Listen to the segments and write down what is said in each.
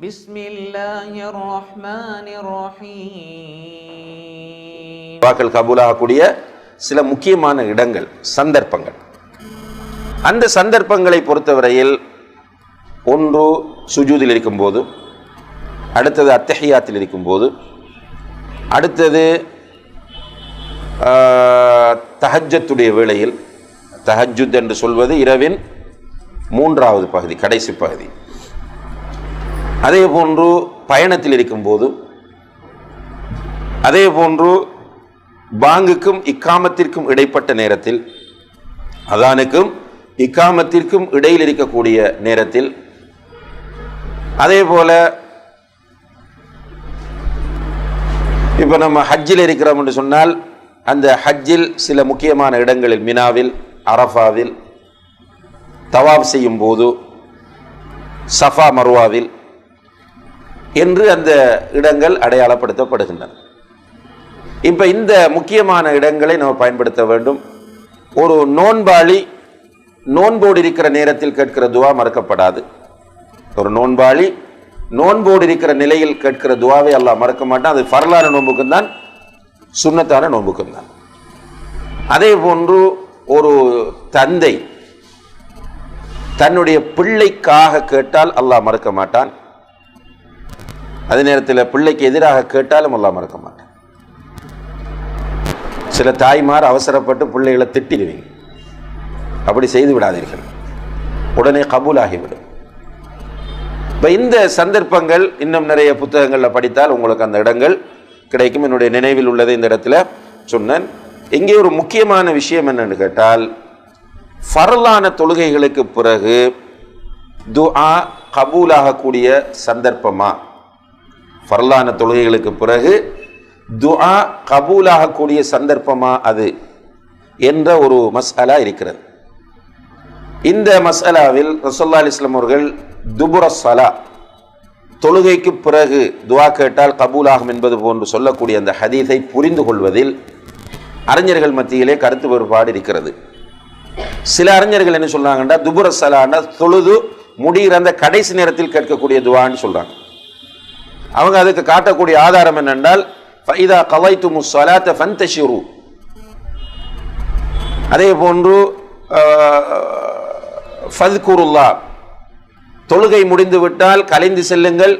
பிஸ்மில்லாஹிர் ரஹ்மானிர் ரஹீம். துஆக்கள் கபூலாகக்கூடிய சில முக்கியமான இடங்கள், சந்தர்ப்பங்கள். அந்த சந்தர்ப்பங்களை பொறுத்தவரையில் ஒன்று சுஜூதில் இருக்கும்போது, அடுத்தது அத்தஹியாத்தில் இருக்கும்போது, அடுத்தது தஹஜ்ஜத்துடைய வேளையில். தஹஜ்ஜுத் என்று சொல்வது இரவின் 3வது பகுதி, கடைசி பகுதி. அதே போன்று பயணத்தில் இருக்கும்போது, அதே போன்று பாங்குக்கும் இக்காமத்திற்கும் இடைப்பட்ட நேரத்தில், அதானுக்கும் இக்காமத்திற்கும் இடையில் இருக்கக்கூடிய நேரத்தில், அதே போல இப்போ நம்ம ஹஜ்ஜில் இருக்கிறோம் என்று சொன்னால் அந்த ஹஜ்ஜில் சில முக்கியமான இடங்களில், மினாவில், அரஃபாவில், தவாப் செய்யும் போது, சஃபா மர்வாவில் என்று அந்த இடங்கள் அடையாளப்படுத்தப்படுகின்றன. இப்போ இந்த முக்கியமான இடங்களை நம்ம பயன்படுத்த வேண்டும். ஒரு நோன்பாளி நோன்போடு இருக்கிற நேரத்தில் கேட்கிற துவா மறக்கப்படாது. ஒரு நோன்பாளி நோன்போடு இருக்கிற நிலையில் கேட்கிற துவாவை அல்லாஹ் மறக்க மாட்டான். அது ஃபர்லான நோன்புக்கும் தான், சுன்னத்தான நோன்புக்கும் தான். அதே போன்று ஒரு தந்தை தன்னுடைய பிள்ளைக்காக கேட்டால் அல்லாஹ் மறக்க மாட்டான். அதே நேரத்தில் பிள்ளைக்கு எதிராக கேட்டாலும் அல்லாஹ் மறக்க மாட்டான். சில தாய்மார் அவசரப்பட்டு பிள்ளைகளை திட்டிடுவீங்க. அப்படி செய்து விடாதீர்கள், உடனே கபூல் ஆகிவிடும். இப்போ இந்த சந்தர்ப்பங்கள் இன்னும் நிறைய புத்தகங்களில் படித்தால் உங்களுக்கு அந்த இடங்கள் கிடைக்கும். என்னுடைய நினைவில் உள்ளதை இந்த இடத்துல சொன்னேன். இங்கே ஒரு முக்கியமான விஷயம் என்னன்னு கேட்டால், ஃபர்லான தொழுகைகளுக்கு பிறகு துஆ கபூலாகக்கூடிய சந்தர்ப்பமா, ஃபர்லான தொழுகைகளுக்கு பிறகு துஆ கபூலாகக்கூடிய சந்தர்ப்பமா அது என்ற ஒரு மஸ்அலா இருக்கிறது. இந்த மஸ்அலாவில் ரசூலுல்லாஹி அலைஹி வஸல்லம் அவர்கள் துபுர ஸலா, தொழுகைக்கு பிறகு துஆ கேட்டால் கபூலாகும் என்பது போன்று சொல்லக்கூடிய அந்த ஹதீஸை புரிந்து கொள்வதில் அறிஞர்கள் மத்தியிலே கருத்து வேறுபாடு இருக்கிறது. சில அறிஞர்கள் என்ன சொல்றாங்கன்னா, துபுர ஸலான்னா தொழுது முடிகிற அந்த கடைசி நேரத்தில் கேட்கக்கூடிய துஆன்னு சொல்றாங்க. அவங்க அதுக்கு காட்டக்கூடிய ஆதாரம் என்னென்றால், ஃபைதா கலைத்துமுஸ் ஸலாத்த ஃபன்தஷிரு, அதே போன்று ஃபத்குருல்லாஹ், தொழுகை முடிந்து விட்டால் கலைந்து செல்லுங்கள்,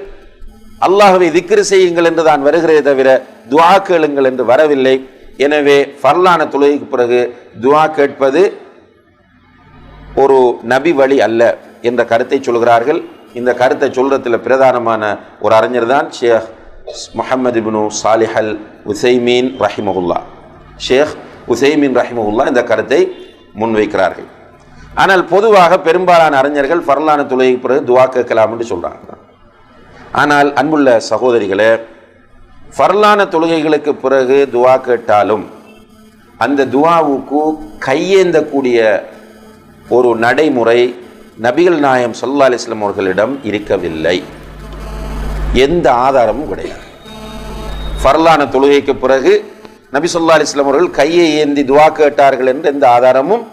அல்லாஹ்வை திக்ர் செய்யுங்கள் என்று தான் வருகிறதே தவிர துஆ கேளுங்கள் என்று வரவில்லை. எனவே ஃபர்லான தொழுகைக்கு பிறகு துஆ கேட்பது ஒரு நபி வழி அல்ல என்ற கருத்தை சொல்கிறார்கள். இந்த கருத்தை சொல்றதுல பிரதானமான ஒரு அறிஞர் தான் ஷேக் முஹம்மது இப்னு சாலிஹ் அல் உசைமீன் ரஹிமஹுல்லா. ஷேக் உசைமீன் ரஹிமஹுல்லா இந்த கருத்தை முன்வைக்கிறார்கள். ஆனால் பொதுவாக பெரும்பாலான அறிஞர்கள் ஃபர்லான தொழுகைக்கு பிறகு துஆ கேட்கலாம் என்று சொல்றாங்க. ஆனால் அன்புள்ள சகோதரிகளே, ஃபர்லான தொழுகைகளுக்கு பிறகு துஆ கேட்டாலும் அந்த துஆவுக்கு கையேந்தக்கூடிய ஒரு நடைமுறை நபிகள் நாயகம் ஸல்லல்லாஹு அலைஹி வஸல்லம் அவர்களிடம் இருக்கவில்லை. எந்த ஆதாரமும் கிடையாது. ஃபர்லான தொழுகைக்கு பிறகு நபி ஸல்லல்லாஹு அலைஹி வஸல்லம் அவர்கள் கையை ஏந்தி துஆ கேட்டார்கள் என்ற எந்த ஆதாரமும்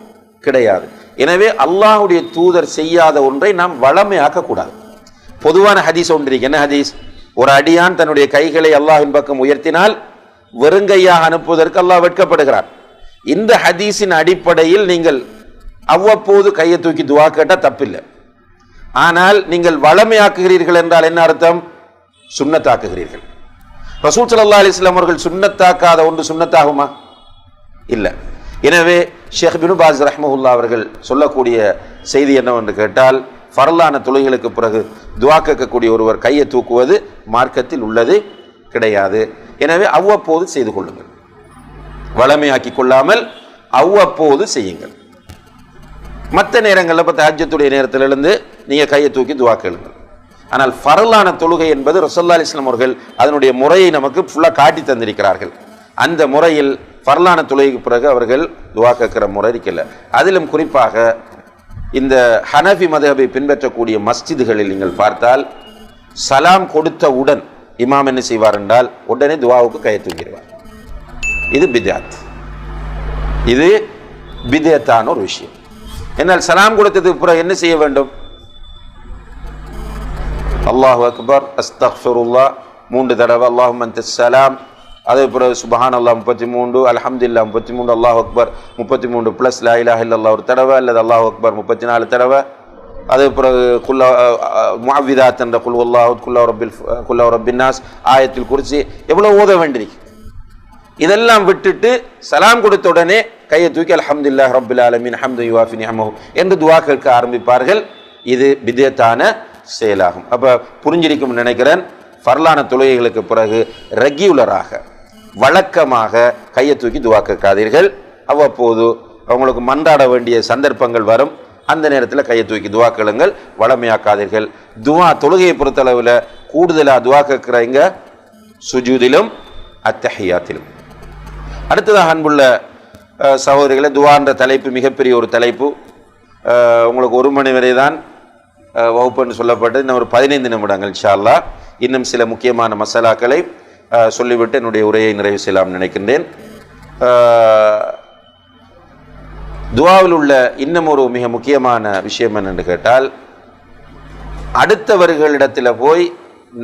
கிடையாது. எனவே அல்லாஹ்வுடைய தூதர் செய்யாத ஒன்றை நாம் வளமையாக்கக்கூடாது. பொதுவான ஹதீஸ் ஒன்று இருக்கு. என்ன ஹதீஸ்? ஒரு அடியான் தன்னுடைய கைகளை அல்லாஹ்வின் பக்கம் உயர்த்தினால் வெறுங்கையாக அனுப்புவதற்கு அல்லாஹ் வெட்கப்படுகிறார். இந்த ஹதீஸின் அடிப்படையில் நீங்கள் அவ்வப்போது கையை தூக்கி துஆ கேட்டால் தப்பில்லை. ஆனால் நீங்கள் வளமையாக்குகிறீர்கள் என்றால் என்ன அர்த்தம்? சுன்னத்தாக்குகிறீர்கள். ரசூல் ஸல்லல்லாஹு அலைஹி வஸல்லம் அவர்கள் சுன்னத்தாக்காத ஒன்று சுன்னத்தாகுமா? இல்லை. எனவே ஷேக் இப்னு பாஸ் ரஹ்மஹுல்லாஹ் அவர்கள் சொல்லக்கூடிய செய்தி என்னவென்று கேட்டால், ஃபர்லான தொழுகைகளுக்கு பிறகு துஆ கேட்கக்கூடிய ஒருவர் கையை தூக்குவது மார்க்கத்தில் உள்ளது கிடையாது. எனவே அவ்வப்போது செய்து கொள்ளுங்கள், வளமையாக்கி கொள்ளாமல் அவ்வப்போது செய்யுங்கள். மற்ற நேரங்களில் இப்போ தஹஜ்ஜுடைய நேரத்தில் எழுந்து நீங்கள் கையை தூக்கி துஆ கேளுங்கள். ஆனால் ஃபர்லான தொழுகை என்பது ரசூலுல்லாஹி அலைஹி வஸல்லம் அவர்கள் அதனுடைய முறையை நமக்கு ஃபுல்லாக காட்டி தந்திருக்கிறார்கள். அந்த முறையில் ஃபர்லான தொழுகைக்கு பிறகு அவர்கள் துஆ கேட்கிற முறை இருக்கல. அதிலும் குறிப்பாக இந்த ஹனஃபி மதஹபை பின்பற்றக்கூடிய மஸ்ஜிதுகளில் நீங்கள் பார்த்தால், சலாம் கொடுத்தவுடன் இமாம் என்ன செய்வார் என்றால் உடனே துஆவுக்கு கையை தூக்கிடுவார். இது பித்அத், இது பித்அத்தான ஒரு விஷயம். என்னால் சலாம் கொடுத்ததுக்கு பிறகு என்ன செய்ய வேண்டும்? அல்லாஹு அக்பர், அஸ்தக்ஃபிருல்லாஹ் 3 தடவை, அல்லாஹும்ம அன்தஸ் ஸலாம். அதே பிறகு சுப்ஹானல்லாஹ் 33, அல்ஹம்துலில்லாஹ் 33, அல்லாஹு அக்பர் 33 ப்ளஸ் லா இலாஹ இல்லல்லாஹ் ஒரு தடவை, அல்லது அல்லாஹு அக்பர் 34 தடவை. அதே பிறகு முஅவ்விதாத் என்ற குல் வல்லாஹு குல்லா ரப்பின் நாஸ், ஆயத்துல் குர்சி எவ்வளவு ஓத வேண்டியிருக்கு. இதெல்லாம் விட்டுட்டு சலாம் கொடுத்த உடனே கையை தூக்கி அல்ஹம்துலில்லாஹ் ரப்பில் ஆலமீன் ஹம்து யுவாஃபி நிஅமஹு என்று துஆ கேட்க ஆரம்பிப்பார்கள். இது பித்அத்தான செயலாகும். அப்ப புரிஞ்சிருக்கும் நினைக்கிறேன். ஃபர்லான தொழுகைகளுக்கு பிறகு ரெகுலராக வழக்கமாக கையை தூக்கி துஆ கேட்காதீர்கள். அவ்வப்போது அவங்களுக்கு மன்றாட வேண்டிய சந்தர்ப்பங்கள் வரும், அந்த நேரத்தில் கையை தூக்கி துஆ கேளுங்கள், வளமையாக்காதீர்கள். துஆ தொழுகையை பொறுத்தளவில் கூடுதலாக துஆ கேட்குறீங்க சுஜூதிலும் அத்தஹியாத்திலும். அடுத்ததாக அன்புள்ள சகோதரிகளை, துஆன்ற தலைப்பு மிகப்பெரிய ஒரு தலைப்பு. உங்களுக்கு 1 மணி வரை தான் வகுப்புன்னு சொல்லப்பட்டு இன்னும் ஒரு 15 நிமிடங்கள் இன்ஷா அல்லாஹ் இன்னும் சில முக்கியமான மசாலாக்களை சொல்லிவிட்டு என்னுடைய உரையை நிறைவு செய்யலாம் நினைக்கின்றேன். துஆவில் உள்ள இன்னும் ஒரு மிக முக்கியமான விஷயம் என்னென்று கேட்டால், அடுத்தவர்களிடத்தில் போய்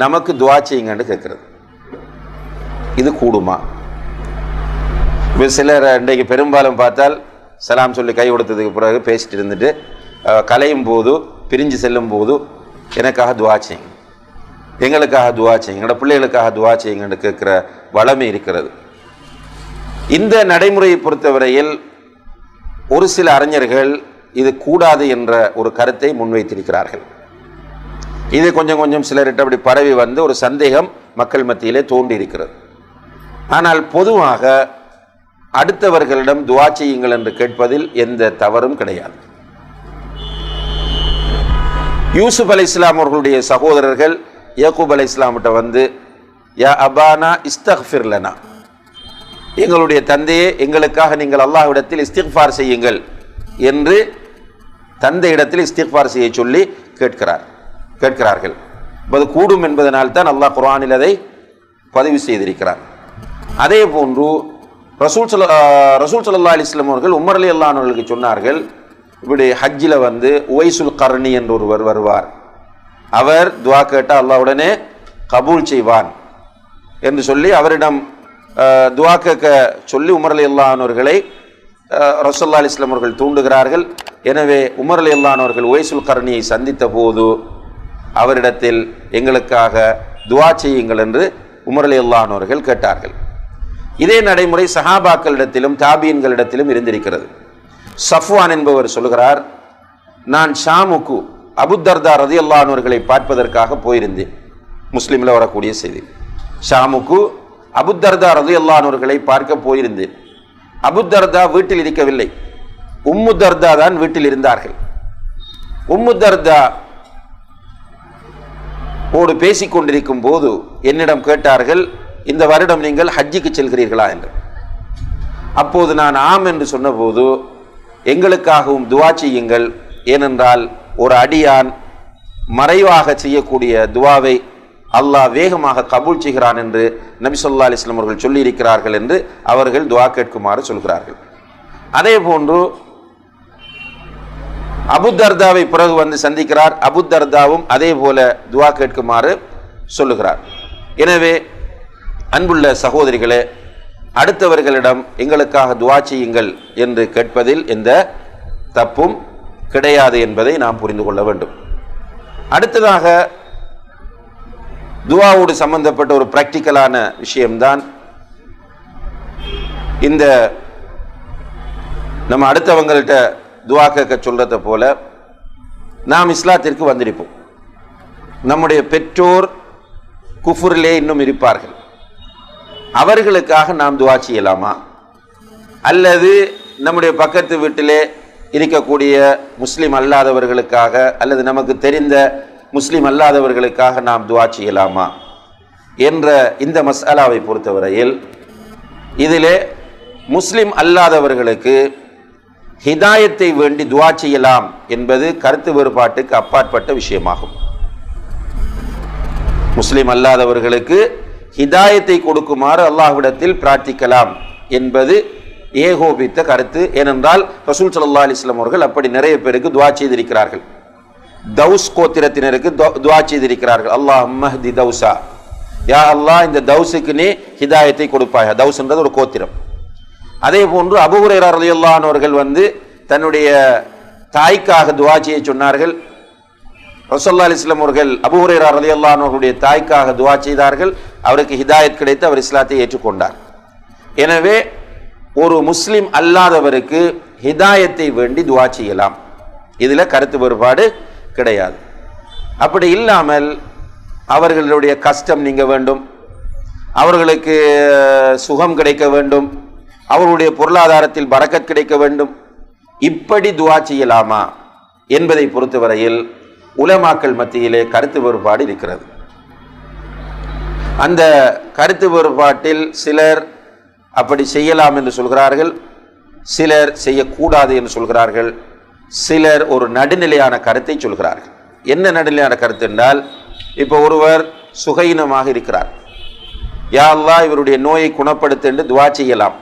நமக்கு துஆ செய்யுங்கன்னு கேட்குறது. இது கூடுமா? சிலர் இன்றைக்கு பெரும்பாலும் பார்த்தால் சலாம் சொல்லி கை கொடுத்ததுக்கு பிறகு பேசிட்டு இருந்துட்டு கலையும் போது பிரிஞ்சு செல்லும் போது எனக்காக துஆ செய்யுங்க, எங்களுக்காக துஆ செய்யுங்க, எங்களோட பிள்ளைகளுக்காக துஆ செய்யுங்கன்னு கேட்குற வளமை இருக்கிறது. இந்த நடைமுறையை பொறுத்தவரையில் ஒரு சில அறிஞர்கள் இது கூடாது என்ற ஒரு கருத்தை முன்வைத்திருக்கிறார்கள். இது கொஞ்சம் கொஞ்சம் சிலர்கிட்ட அப்படி பரவி வந்து ஒரு சந்தேகம் மக்கள் மத்தியிலே தோன்றி இருக்கிறது. ஆனால் பொதுவாக அடுத்தவர்களிடம் துஆ செய்யுங்கள் என்று கேட்பதில் எந்த தவறும் கிடையாது. யூசுப் அலைஹிஸ்ஸலாம் அவர்களுடைய சகோதரர்கள் யாக்கூப் அலைஹிஸ்ஸலாம்கிட்ட வந்து, யா அபானா இஸ்தக்ஃபிர் லனா, எங்களுடைய தந்தையே எங்களுக்காக நீங்கள் அல்லாஹ்விடத்தில் இஸ்திக்ஃபார் செய்யுங்கள் என்று தந்தையிடத்தில் இஸ்திக்ஃபார் செய்ய சொல்லி கேட்கிறார்கள். அது கூடும் என்பதனால்தான் அல்லாஹ் குர்ஆனில் அதை பதிவு செய்திருக்கிறார். அதே போன்று ரசூல் ஸல்லல்லாஹு அலைஹி வஸல்லம் அவர்கள் உமர் ரலியல்லாஹு அன்ஹு அவர்களுக்கு சொன்னார்கள், இப்படி ஹஜ்ஜில் வந்து உவைசுல் கர்னி என்று ஒருவர் வருவார், அவர் துஆ கேட்டால் அல்லாஹ் உடனே கபூல் செய்வான் என்று சொல்லி அவரிடம் துஆ கேட்க சொல்லி உமர் ரலியல்லாஹு அன்ஹு அவர்களை ரசூலுல்லாஹி அலைஹி வஸல்லம் அவர்கள் தூண்டுகிறார்கள். எனவே உமர் ரலியல்லாஹு அன்ஹு அவர்கள் உவைசுல் கர்னியை சந்தித்த போது அவரிடத்தில் எங்களுக்காக துஆ செய்யுங்கள் என்று உமர் ரலியல்லாஹு அன்ஹு அவர்கள் கேட்டார்கள். இதே நடைமுறை சஹாபாக்களிடத்திலும் தாபீன்களிடத்திலும் இருந்திருக்கிறது. சஃப்வான் என்பவர் சொல்கிறார், நான் ஷாமுக்கு அபுத்தர்தா ரலியல்லாஹு அன்ஹு அவர்களை பார்ப்பதற்காக போயிருந்தேன். முஸ்லிமில் வரக்கூடிய செய்தி. ஷாமுக்கு அபுத்தர்தா ரலியல்லாஹு அன்ஹு அவர்களை பார்க்க போயிருந்தேன். அபுத்தர்தா வீட்டில் இருக்கவில்லை, உம்மு தர்தா தான் வீட்டில் இருந்தார்கள். உம்மு தர்தா ஓடு பேசிக் கொண்டிருக்கும் போது என்னிடம் கேட்டார்கள், இந்த வருடம் நீங்கள் ஹஜ்ஜுக்கு செல்கிறீர்களா என்று. அப்போது நான் ஆம் என்று சொன்னபோது, எங்களுக்காகவும் துஆ செய்யுங்கள், ஏனென்றால் ஒரு அடியான் மறைவாக செய்யக்கூடிய துஆவை அல்லாஹ் வேகமாக கபூல் செய்கிறான் என்று நபி ஸல்லல்லாஹு அலைஹி வஸல்லம் அவர்கள் சொல்லியிருக்கிறார்கள் என்று அவர்கள் துஆ கேட்குமாறு சொல்கிறார்கள். அதே போன்று அபுத்தர்தாவை பிறகு வந்து சந்திக்கிறார். அபுத்தர்தாவும் அதே போல துஆ கேட்குமாறு சொல்லுகிறார். எனவே அன்புள்ள சகோதரிகளே, அடுத்தவர்களிடம் எங்களுக்காக துஆ செய்யுங்கள் என்று கேட்பதில் எந்த தப்பும் கிடையாது என்பதை நாம் புரிந்து கொள்ள வேண்டும். அடுத்ததாக துஆவோடு சம்பந்தப்பட்ட ஒரு பிராக்டிக்கலான விஷயம்தான் இந்த நம்ம அடுத்தவங்கள்ட்ட துஆ கேட்க சொல்றதை போல நாம் இஸ்லாத்திற்கு வந்திருப்போம். நம்முடைய பெற்றோர் குஃபுரிலே இன்னும் இருப்பார்கள், அவர்களுக்காக நாம் துஆ செய்யலாமா? அல்லது நம்முடைய பக்கத்து வீட்டிலே இருக்கக்கூடிய முஸ்லிம் அல்லாதவர்களுக்காக அல்லது நமக்கு தெரிந்த முஸ்லிம் அல்லாதவர்களுக்காக நாம் துஆ செய்யலாமா என்ற இந்த மஸ்அலாவை பொறுத்தவரையில் இதிலே முஸ்லிம் அல்லாதவர்களுக்கு ஹிதாயத்தை வேண்டி துஆ செய்யலாம் என்பது கருத்து வேறுபாட்டுக்கு அப்பாற்பட்ட விஷயமாகும். முஸ்லிம் அல்லாதவர்களுக்கு ஹிதாயத்தை கொடுக்குமாறு அல்லாஹ்விடத்தில் பிரார்த்திக்கலாம் என்பது ஏகோபித்த கருத்து. ஏனென்றால் ரசூல் ஸல்லல்லாஹு அலைஹி வஸல்லம் அவர்கள் அப்படி நிறைய பேருக்கு துஆ செய்திருக்கிறார்கள். தௌஸ் கோத்திரத்தினருக்கு துஆ செய்திருக்கிறார்கள். அல்லாஹும்ம ஹ்தி தௌஸா, யா அல்லாஹ் இந்த தௌஸுக்கு நீ ஹிதாயத்தை கொடுப்பாயா. தௌஸ்ன்றது ஒரு கோத்திரம். அதே போன்று அபூ ஹுரைரா ரலியல்லாஹு அன்ஹு அவர்கள் தன்னுடைய தாய்க்காக துஆ செய்ய சொன்னார்கள். ரசூலுல்லாஹி அலைஹி வஸல்லம் அவர்கள் அபூ ஹுரைரா ரலியல்லாஹு அன்ஹு அவருடைய தாய்க்காக துஆ செய்தார்கள். அவருக்கு ஹிதாயத் கிடைத்து அவர் இஸ்லாத்தை ஏற்றுக்கொண்டார். எனவே ஒரு முஸ்லிம் அல்லாதவருக்கு ஹிதாயத்தை வேண்டி துஆ செய்யலாம். இதுல கருத்து வேறுபாடு கிடையாது. அப்படி இல்லாமல் அவர்களுடைய கஷ்டம் நீங்க வேண்டும், அவர்களுக்கு சுகம் கிடைக்க வேண்டும், அவர்களுடைய பொருளாதாரத்தில் பரக்கத் கிடைக்க வேண்டும், இப்படி துஆ செய்யலாமா என்பதை பொறுத்தவரையில் உலமாக்கள் மத்தியிலே கருத்து வேறுபாடு இருக்கிறது. அந்த கருத்து வேறுபாட்டில் சிலர் அப்படி செய்யலாம் என்று சொல்கிறார்கள், சிலர் செய்யக்கூடாது என்று சொல்கிறார்கள், சிலர் ஒரு நடுநிலையான கருத்தை சொல்கிறார்கள். என்ன நடுநிலையான கருத்து என்றால், இப்போ ஒருவர் சுகையினமாக இருக்கிறார், யா அல்லாஹ் இவருடைய நோயை குணப்படுத்த என்று துஆ செய்யலாம்.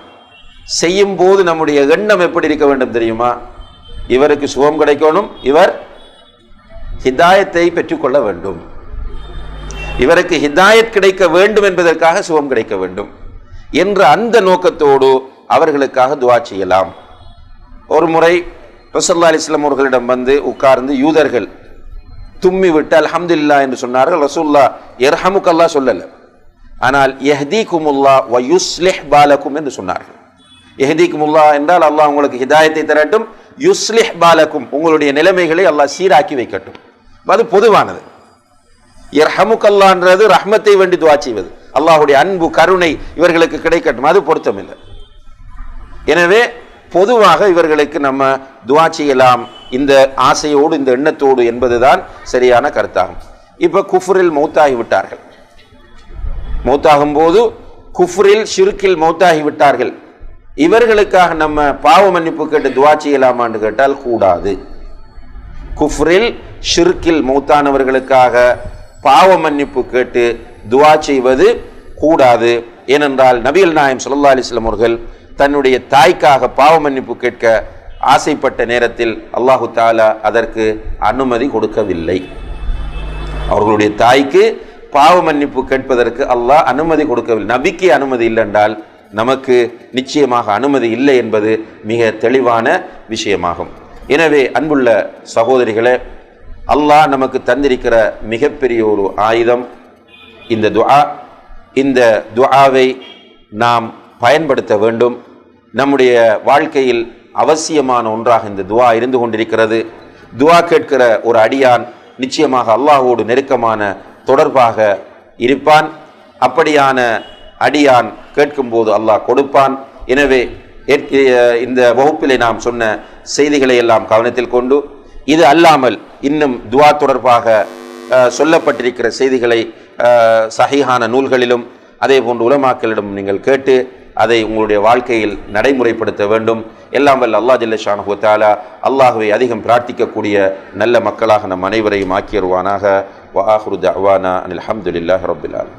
செய்யும் போது நம்முடைய எண்ணம் எப்படி இருக்க வேண்டும் தெரியுமா? இவருக்கு சுகம் கிடைக்கணும், இவர் ஹிதாயத்தை பெற்றுக்கொள்ள வேண்டும், இவருக்கு ஹிதாயத் கிடைக்க வேண்டும் என்பதற்காக சுகம் கிடைக்க வேண்டும் என்ற அந்த நோக்கத்தோடு அவர்களுக்காக துஆ செய்யலாம். ஒரு முறை ரசூலுல்லாஹி அலைஹி வஸல்லம் அவர்களிடம் உட்கார்ந்து யூதர்கள் தும்மி விட்டு அல்ஹம்துலில்லாஹ் என்று சொன்னார்கள். ரசூலுல்லாஹ் யர்ஹமுக்கல்லாஹ் சொல்லல, ஆனால் யஹ்தீகுமுல்லாஹ் வ யுஸ்லிஹ் பாலக்கும் என்று சொன்னார்கள். யஹ்தீகுமுல்லாஹ் என்றால் அல்லாஹ் உங்களுக்கு ஹிதாயத்தை தரட்டும், யுஸ்லிஹ் பாலக்கும் உங்களுடைய நிலைமைகளை அல்லாஹ் சீராக்கி வைக்கட்டும். அது பொதுவானது. யர்ஹமுக்கல்லாஹ்ன்றது ரஹ்மத்தை வேண்டி துஆ செய்வது, அல்லாஹ்வுடைய அன்பு கருணை இவர்களுக்கு கிடைக்கட்டும், அது பொருத்தமில்லை. எனவே பொதுவாக இவர்களுக்கு நம்ம துஆ செய்யலாம் இந்த ஆசையோடு இந்த எண்ணத்தோடு என்பதுதான் சரியான கருத்தாகும். இப்ப குஃப்ரில் மௌத்தாகி விட்டார்கள், மௌத்தாகும் போது குஃப்ரில் ஷிர்கில் மௌத்தாகி விட்டார்கள், இவர்களுக்காக நம்ம பாவ மன்னிப்பு கேட்டு துஆ செய்யலாமான்னு கேட்டால் கூடாது. குஃப்ரில் ஷிர்கில் மௌத்தானவர்களுக்காக பாவ மன்னிப்பு கேட்டு துஆ செய்வது கூடாது. ஏனென்றால் நபிகள் நாயகம் ஸல்லல்லாஹு அலைஹி வஸல்லம் அவர்கள் தன்னுடைய தாய்க்காக பாவ மன்னிப்பு கேட்க ஆசைப்பட்ட நேரத்தில் அல்லாஹு தஆலா அதற்கு அனுமதி கொடுக்கவில்லை. அவர்களுடைய தாய்க்கு பாவ மன்னிப்பு கேட்பதற்கு அல்லாஹ் அனுமதி கொடுக்கவில்லை. நபிக்கு அனுமதி இல்லை என்றால் நமக்கு நிச்சயமாக அனுமதி இல்லை என்பது மிக தெளிவான விஷயமாகும். எனவே அன்புள்ள சகோதரிகளே, அல்லாஹ் நமக்கு தந்திருக்கிற மிகப்பெரிய ஒரு ஆயுதம் இந்த துஆ. இந்த துஆவை நாம் பயன்படுத்த வேண்டும். நம்முடைய வாழ்க்கையில் அவசியமான ஒன்றாக இந்த துஆ இருந்து கொண்டிருக்கிறது. துஆ கேட்கிற ஒரு அடியான் நிச்சயமாக அல்லாஹ்வோடு நெருக்கமான தொடர்பாக இருப்பான். அப்படியான அடியான் கேட்கும்போது அல்லாஹ் கொடுப்பான். எனவே இந்த வகுப்பிலே நாம் சொன்ன செய்திகளை எல்லாம் கவனத்தில் கொண்டு, இது அல்லாமல் இன்னும் துஆ தொடர்பாக சொல்லப்பட்டிருக்கிற செய்திகளை சஹீஹான நூல்களிலும் அதே போன்று உலமாக்களிடம் நீங்கள் கேட்டு அதை உங்களுடைய வாழ்க்கையில் நடைமுறைப்படுத்த வேண்டும். எல்லாம் வல்ல அல்லாஹ் ஜல்ல ஷானஹு வ தஆலா அல்லாஹ்வை அதிகம் பிரார்த்திக்கக்கூடிய நல்ல மக்களாக நம் அனைவரையும் ஆக்கியருவானாக. வ ஆஹிரு தஅவானா அனில் ஹம்துலில்லாஹி ரப்பில் ஆலமீன்.